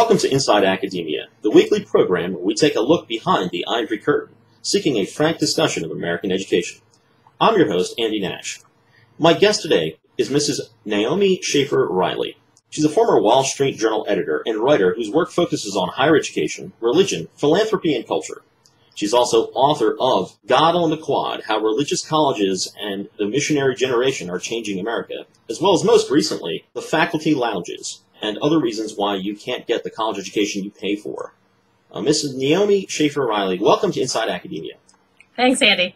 Welcome to Inside Academia, the weekly program where we take a look behind the ivory curtain, seeking a frank discussion of American education. I'm your host, Andy Nash. My guest today is Mrs. Naomi Schaefer Riley. She's a former Wall Street Journal editor and writer whose work focuses on higher education, religion, philanthropy, and culture. She's also author of God on the Quad, How Religious Colleges and the Missionary Generation Are Changing America, as well as most recently, The Faculty Lounges, and other reasons why you can't get the college education you pay for. Mrs. Naomi Schaefer Riley, welcome to Inside Academia. Thanks, Andy.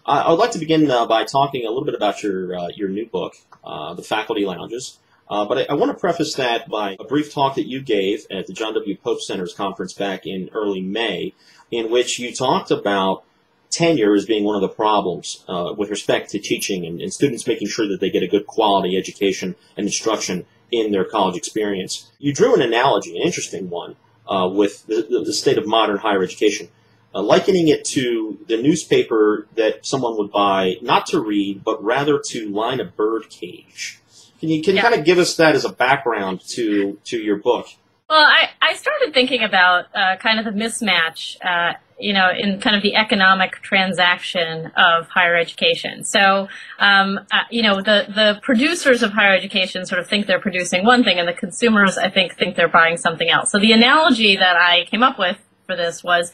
I would like to begin by talking a little bit about your new book, The Faculty Lounges. But I want to preface that by a brief talk that you gave at the John W. Pope Center's conference back in early May, in which you talked about tenure as being one of the problems with respect to teaching and students making sure that they get a good quality education and instruction in their college experience. You drew an analogy, an interesting one, with the state of modern higher education, likening it to the newspaper that someone would buy not to read, but rather to line a bird cage. Can you kind of give us that as a background to your book? Well, I started thinking about kind of the mismatch, in kind of the economic transaction of higher education. So, the producers of higher education sort of think they're producing one thing, and the consumers, I think they're buying something else. So the analogy that I came up with for this was,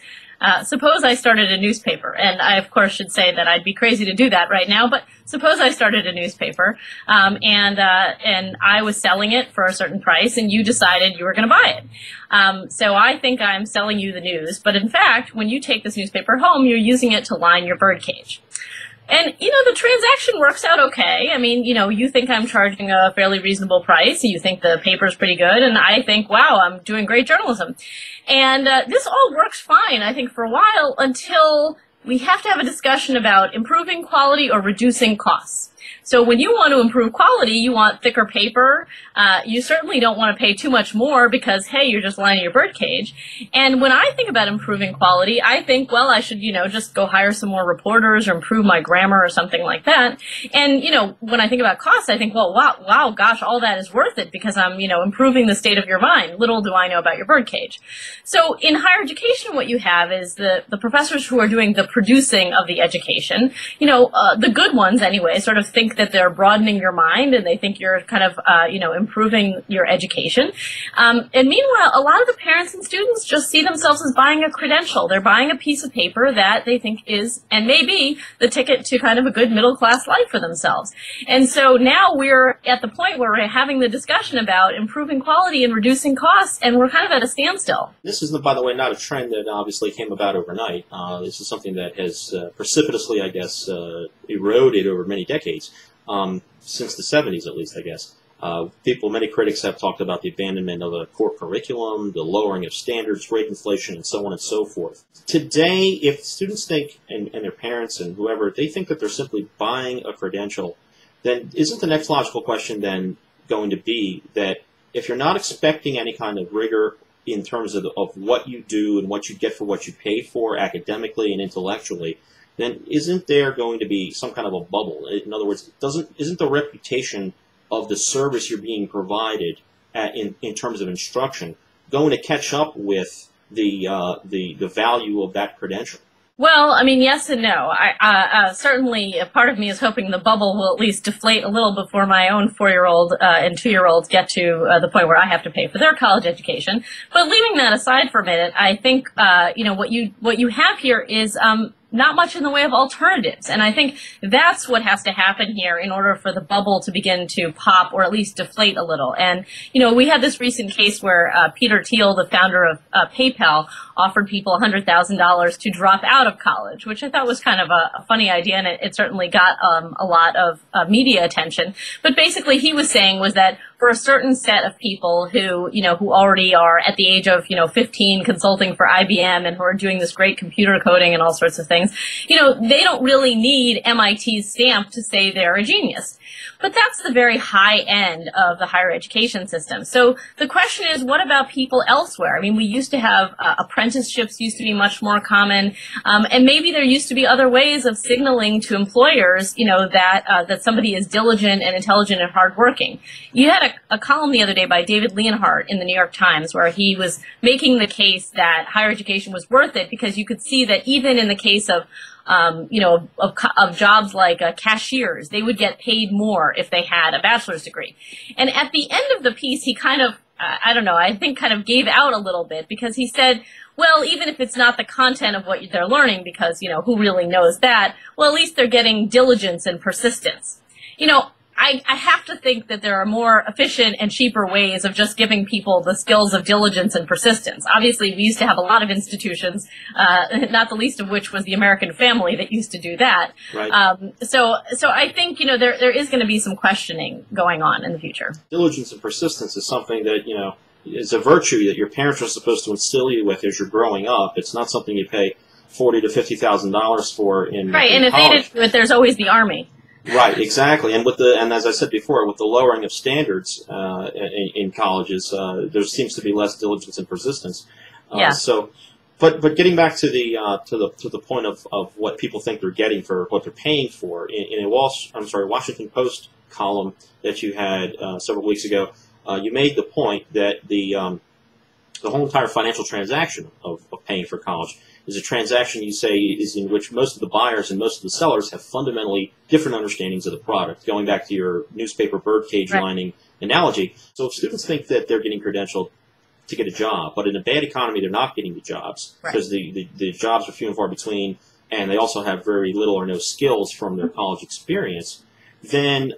suppose I started a newspaper, and I, of course, should say that I'd be crazy to do that right now, but suppose I started a newspaper, and I was selling it for a certain price, and you decided you were going to buy it. So I think I'm selling you the news, but in fact, when you take this newspaper home, you're using it to line your birdcage. And, the transaction works out okay. I mean, you think I'm charging a fairly reasonable price. You think the paper's pretty good. And I think, wow, I'm doing great journalism. And this all works fine, I think, for a while until we have to have a discussion about improving quality or reducing costs. So when you want to improve quality, you want thicker paper. You certainly don't want to pay too much more because, hey, you're just lining your birdcage. And when I think about improving quality, I think, well, I should, just go hire some more reporters or improve my grammar or something like that. And, when I think about costs, I think, well, wow, gosh, all that is worth it because I'm, improving the state of your mind. Little do I know about your birdcage. So in higher education, what you have is the professors who are doing the producing of the education, the good ones anyway, sort of think that they're broadening your mind and they think you're kind of, improving your education. And meanwhile, a lot of the parents and students just see themselves as buying a credential. They're buying a piece of paper that they think is, and may be, the ticket to kind of a good middle-class life for themselves. And so now we're at the point where we're having the discussion about improving quality and reducing costs, and we're kind of at a standstill. This is, by the way, not a trend that obviously came about overnight. This is something that has precipitously, I guess, eroded over many decades. Since the 70s, at least, I guess. Many critics have talked about the abandonment of a core curriculum, the lowering of standards, rate inflation, and so on and so forth. Today, if students think, and their parents and whoever, they think that they're simply buying a credential, then isn't the next logical question then going to be that if you're not expecting any kind of rigor in terms of what you do and what you get for what you pay for academically and intellectually, then isn't there going to be some kind of a bubble? In other words, isn't the reputation of the service you're being provided in terms of instruction going to catch up with the value of that credential? Well, I mean, yes and no. Certainly, a part of me is hoping the bubble will at least deflate a little before my own 4-year-old and 2-year-olds get to the point where I have to pay for their college education. But leaving that aside for a minute, I think what you have here is not much in the way of alternatives. And I think that's what has to happen here in order for the bubble to begin to pop or at least deflate a little. And, we had this recent case where Peter Thiel, the founder of PayPal, offered people $100,000 to drop out of college, which I thought was kind of a funny idea, and it certainly got a lot of media attention. But basically he was saying was that for a certain set of people who already are at the age of, 15 consulting for IBM and who are doing this great computer coding and all sorts of things, they don't really need MIT's stamp to say they're a genius. But that's the very high end of the higher education system. So the question is, what about people elsewhere? I mean, we used to have apprenticeships used to be much more common, and maybe there used to be other ways of signaling to employers, that somebody is diligent and intelligent and hardworking. You had a column the other day by David Leonhardt in the New York Times where he was making the case that higher education was worth it because you could see that even in the case of jobs like cashiers, they would get paid more if they had a bachelor's degree. And at the end of the piece, he kind of, I think kind of gave out a little bit because he said, well, even if it's not the content of what they're learning, because, who really knows that? Well, at least they're getting diligence and persistence. I have to think that there are more efficient and cheaper ways of just giving people the skills of diligence and persistence. Obviously, we used to have a lot of institutions, not the least of which was the American family that used to do that. Right. So I think, there is going to be some questioning going on in the future. Diligence and persistence is something that, is a virtue that your parents are supposed to instill you with as you're growing up. It's not something you pay $40,000 to $50,000 for in Right, and if college. they didn't do it, there's always the Army. Right, exactly, and as I said before, with the lowering of standards in colleges, there seems to be less diligence and persistence. Yeah. But getting back to the point of what people think they're getting for what they're paying for, in a Washington Post column that you had several weeks ago, you made the point that the whole entire financial transaction of paying for college is a transaction you say is in which most of the buyers and most of the sellers have fundamentally different understandings of the product, going back to your newspaper birdcage lining analogy. So if students think that they're getting credentialed to get a job, but in a bad economy they're not getting the jobs because the jobs are few and far between, and they also have very little or no skills from their college experience, then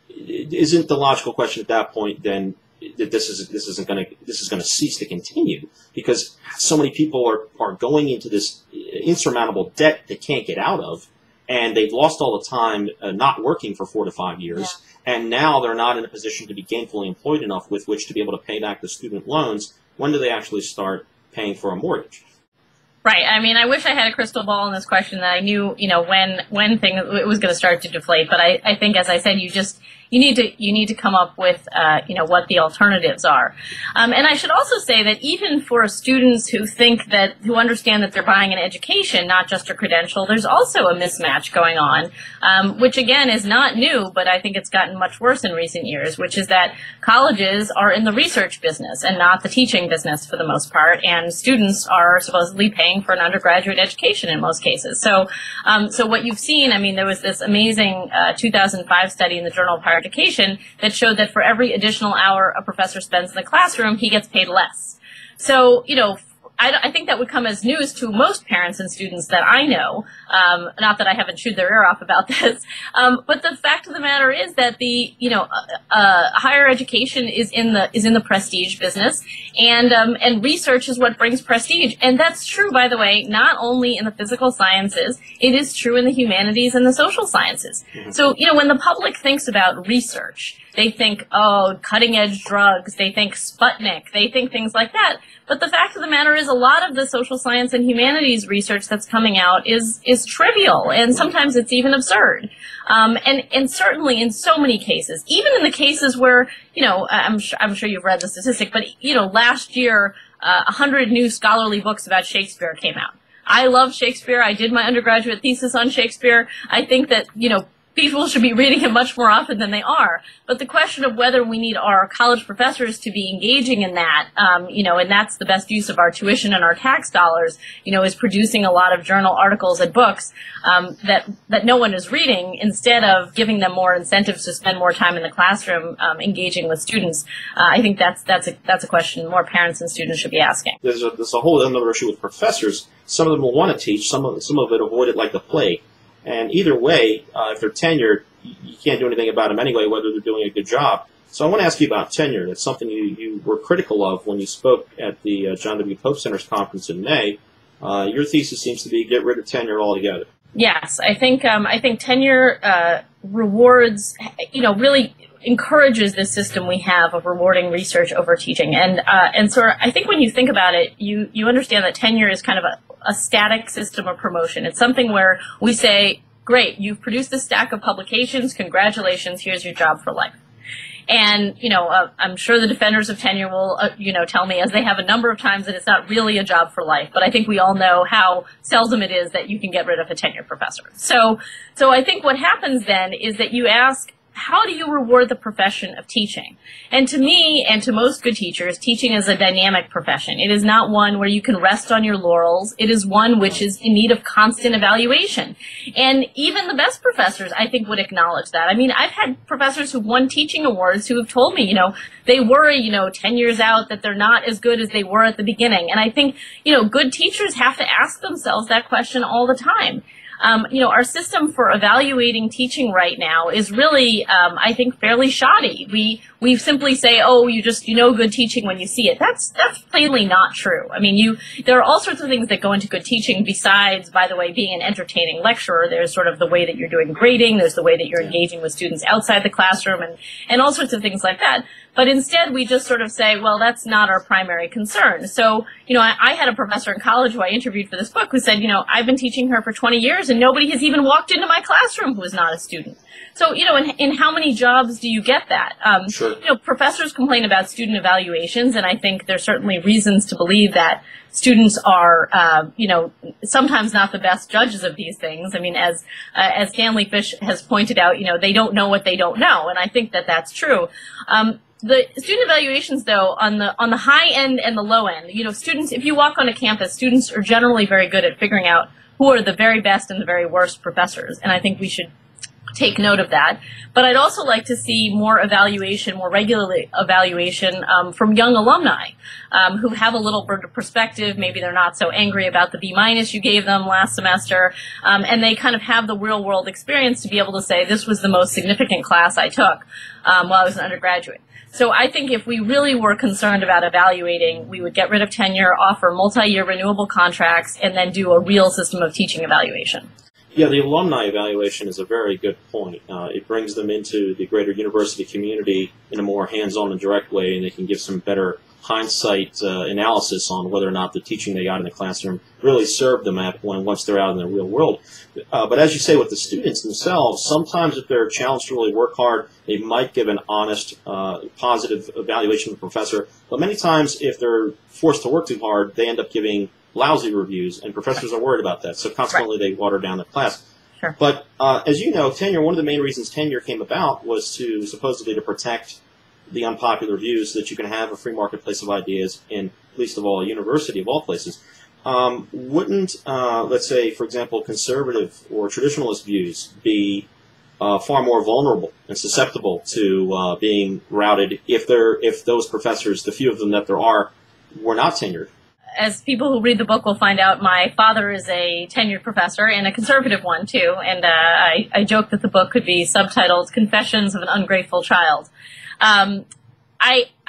isn't the logical question at that point then that this is going to cease to continue because so many people are going into this insurmountable debt they can't get out of, and they've lost all the time not working for 4 to 5 years, and now they're not in a position to be gainfully employed enough with which to be able to pay back the student loans. When do they actually start paying for a mortgage? Right. I mean, I wish I had a crystal ball in this question that I knew, when it was going to start to deflate. But I think, as I said, you need to come up with, what the alternatives are. And I should also say that even for students who understand that they're buying an education, not just a credential, there's also a mismatch going on, which again is not new, but I think it's gotten much worse in recent years, which is that colleges are in the research business and not the teaching business for the most part, and students are supposedly paying for an undergraduate education in most cases. So what you've seen, I mean, there was this amazing 2005 study in the Journal of Higher Education that showed that for every additional hour a professor spends in the classroom, he gets paid less. So, I think that would come as news to most parents and students that I know. Not that I haven't chewed their ear off about this, but the fact of the matter is that higher education is in the prestige business, and research is what brings prestige. And that's true, by the way, not only in the physical sciences, it is true in the humanities and the social sciences. So, when the public thinks about research, they think, cutting edge drugs, they think Sputnik, they think things like that. But the fact of the matter is a lot of the social science and humanities research that's coming out is trivial, and sometimes it's even absurd. And certainly in so many cases, even in the cases where, I'm sure you've read the statistic, but, last year, 100 new scholarly books about Shakespeare came out. I love Shakespeare. I did my undergraduate thesis on Shakespeare. I think that, people should be reading it much more often than they are. But the question of whether we need our college professors to be engaging in that, and that's the best use of our tuition and our tax dollars, is producing a lot of journal articles and books that no one is reading, instead of giving them more incentives to spend more time in the classroom engaging with students. I think that's a question more parents and students should be asking. There's a whole other issue with professors. Some of them will want to teach, some of it avoid it like the plague. And either way, if they're tenured, you can't do anything about them anyway, whether they're doing a good job. So I want to ask you about tenure. That's something you were critical of when you spoke at the John W. Pope Center's conference in May. Your thesis seems to be get rid of tenure altogether. Yes, I think tenure rewards, really encourages this system we have of rewarding research over teaching. And so I think when you think about it, you understand that tenure is kind of a static system of promotion. It's something where we say, great, you've produced this stack of publications, congratulations, here's your job for life. And, I'm sure the defenders of tenure will, tell me, as they have a number of times, that it's not really a job for life. But I think we all know how seldom it is that you can get rid of a tenured professor. So I think what happens then is that you ask, how do you reward the profession of teaching? And to me, and to most good teachers, teaching is a dynamic profession. It is not one where you can rest on your laurels. It is one which is in need of constant evaluation. And even the best professors, I think, would acknowledge that. I mean, I've had professors who've won teaching awards who have told me, they worry, 10 years out that they're not as good as they were at the beginning. And I think, good teachers have to ask themselves that question all the time. Our system for evaluating teaching right now is really, I think, fairly shoddy. We simply say, oh, you know good teaching when you see it. That's plainly not true. I mean, there are all sorts of things that go into good teaching besides, by the way, being an entertaining lecturer. There's sort of the way that you're doing grading. There's the way that you're engaging with students outside the classroom and all sorts of things like that. But instead, we just sort of say, well, that's not our primary concern. So, I had a professor in college who I interviewed for this book who said, I've been teaching her for 20 years and nobody has even walked into my classroom who is not a student. So, in how many jobs do you get that? Sure. Professors complain about student evaluations, and I think there's certainly reasons to believe that students are, sometimes not the best judges of these things. I mean, as Stanley Fish has pointed out, they don't know what they don't know, and I think that that's true. The student evaluations, though, on the high end and the low end, students, if you walk on a campus, students are generally very good at figuring out who are the very best and the very worst professors, and I think we should take note of that. But I'd also like to see more evaluation, more regular evaluation from young alumni who have a little bit of perspective. Maybe they're not so angry about the B- you gave them last semester, and they kind of have the real world experience to be able to say, this was the most significant class I took while I was an undergraduate. So I think if we really were concerned about evaluating, we would get rid of tenure, offer multi-year renewable contracts, and then do a real system of teaching evaluation. Yeah, the alumni evaluation is a very good point. It brings them into the greater university community in a more hands-on and direct way, and they can give some better hindsight analysis on whether or not the teaching they got in the classroom really served them once they're out in the real world. But as you say, with the students themselves, sometimes if they're challenged to really work hard, they might give an honest, positive evaluation of the professor. But many times, if they're forced to work too hard, they end up giving lousy reviews, and professors are worried about that. So consequently, they water down the class. Sure. But as you know, tenure, one of the main reasons tenure came about was supposedly to protect the unpopular views so that you can have a free marketplace of ideas in, least of all, a university of all places. Wouldn't, let's say, for example, conservative or traditionalist views be far more vulnerable and susceptible to being routed if those professors, the few of them that there are, were not tenured? As people who read the book will find out, my father is a tenured professor and a conservative one, too. And I joke that the book could be subtitled Confessions of an Ungrateful Child.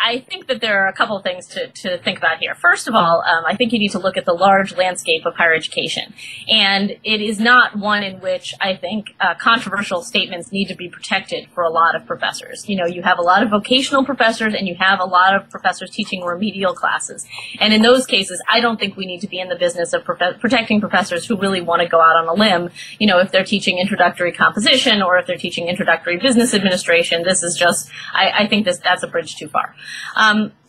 I think that there are a couple of things to think about here. First of all, I think you need to look at the large landscape of higher education. And it is not one in which I think controversial statements need to be protected for a lot of professors. You have a lot of vocational professors and you have a lot of professors teaching remedial classes. And in those cases, I don't think we need to be in the business of protecting professors who really want to go out on a limb. If they're teaching introductory composition or if they're teaching introductory business administration, this is just, I think that's a bridge too far.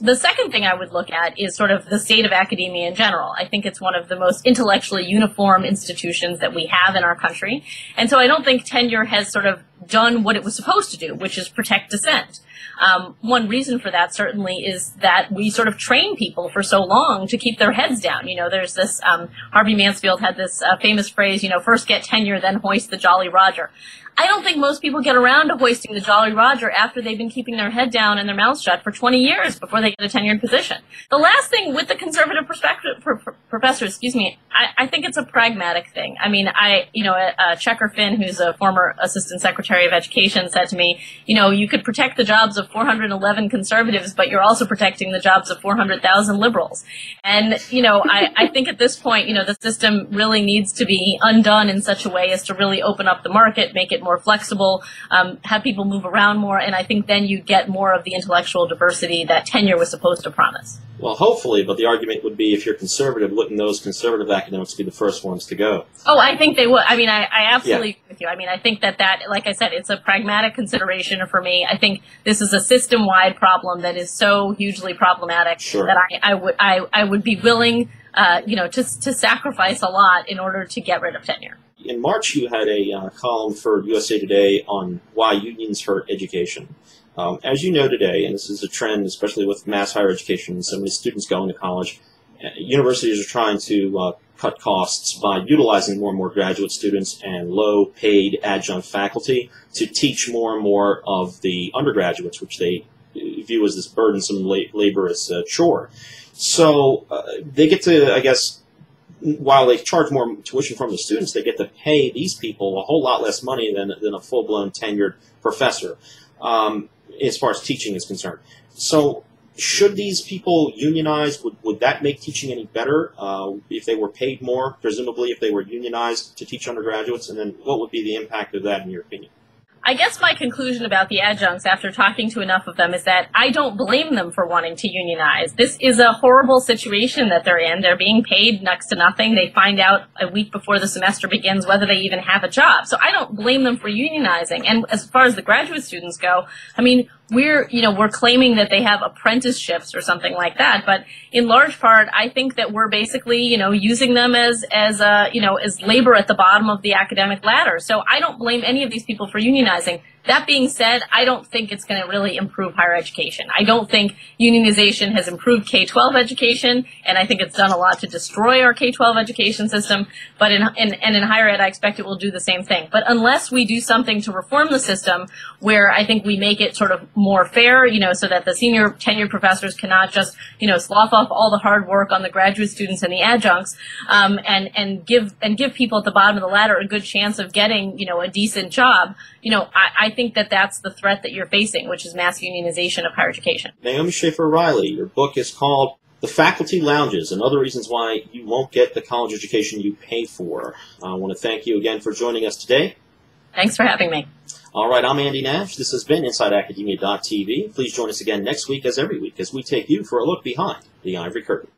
The second thing I would look at is sort of the state of academia in general. I think it's one of the most intellectually uniform institutions that we have in our country. And so I don't think tenure has sort of done what it was supposed to do, which is protect dissent. One reason for that certainly is that we sort of train people for so long to keep their heads down. There's this, Harvey Mansfield had this famous phrase, first get tenure, then hoist the Jolly Roger. I don't think most people get around to hoisting the Jolly Roger after they've been keeping their head down and their mouths shut for 20 years before they get a tenured position. The last thing with the conservative professors, I think it's a pragmatic thing. I mean, Checker Finn, who's a former assistant secretary of education, said to me, you could protect the jobs of 411 conservatives, but you're also protecting the jobs of 400,000 liberals. And, I think at this point, the system really needs to be undone in such a way as to really open up the market, make it more flexible, have people move around more, and I think then you get more of the intellectual diversity that tenure was supposed to promise. Well, hopefully, but the argument would be if you're conservative, wouldn't those conservative academics be the first ones to go? Oh, I think they would. I mean, I absolutely Yeah. agree with you. I mean, I think that, like I said, it's a pragmatic consideration for me. I think this is a system-wide problem that is so hugely problematic Sure. that I would be willing, to sacrifice a lot in order to get rid of tenure. In March, you had a column for USA Today on why unions hurt education. As you know today, and this is a trend, especially with mass higher education and so many students going to college, universities are trying to cut costs by utilizing more and more graduate students and low-paid adjunct faculty to teach more and more of the undergraduates, which they view as this burdensome, laborious chore. So they get to, I guess, while they charge more tuition from the students, they get to pay these people a whole lot less money than a full-blown tenured professor, as far as teaching is concerned. So should these people unionize? Would that make teaching any better if they were paid more, presumably if they were unionized to teach undergraduates? And then what would be the impact of that in your opinion? I guess my conclusion about the adjuncts after talking to enough of them is that I don't blame them for wanting to unionize. This is a horrible situation that they're in. They're being paid next to nothing. They find out a week before the semester begins whether they even have a job. So I don't blame them for unionizing. And as far as the graduate students go, I mean, we're claiming that they have apprenticeships or something like that, but in large part, I think that we're basically, using them as labor at the bottom of the academic ladder. So I don't blame any of these people for unionizing. That being said, I don't think it's going to really improve higher education. I don't think unionization has improved K-12 education, and I think it's done a lot to destroy our K-12 education system. But in higher ed, I expect it will do the same thing. But unless we do something to reform the system, where I think we make it sort of more fair, so that the senior tenured professors cannot just, slough off all the hard work on the graduate students and the adjuncts, and give people at the bottom of the ladder a good chance of getting, a decent job. I think that that's the threat that you're facing, which is mass unionization of higher education. Naomi Schaefer-Riley, your book is called The Faculty Lounges and Other Reasons Why You Won't Get the College Education You Pay For. I want to thank you again for joining us today. Thanks for having me. All right, I'm Andy Nash. This has been InsideAcademia.tv. Please join us again next week, as every week, as we take you for a look behind the Ivory Curtain.